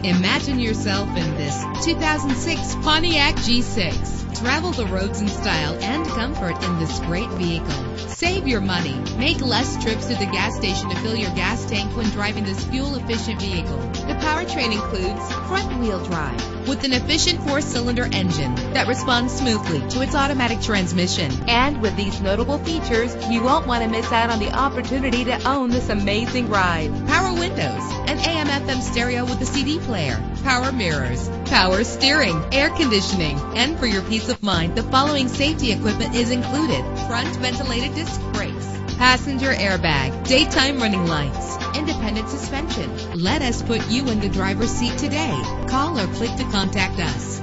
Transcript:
Imagine yourself in this 2006 Pontiac G6. Travel the roads in style and comfort in this great vehicle. Save your money. Make less trips to the gas station to fill your gas tank when driving this fuel-efficient vehicle. The powertrain includes front-wheel drive with an efficient 4-cylinder engine that responds smoothly to its automatic transmission. And with these notable features, you won't want to miss out on the opportunity to own this amazing ride. Power windows, an AM/FM stereo with a CD player, power mirrors, power steering, air conditioning, and for your peace of mind, the following safety equipment is included: front ventilated disc brakes, passenger airbag, daytime running lights, independent suspension. Let us put you in the driver's seat today. Call or click to contact us.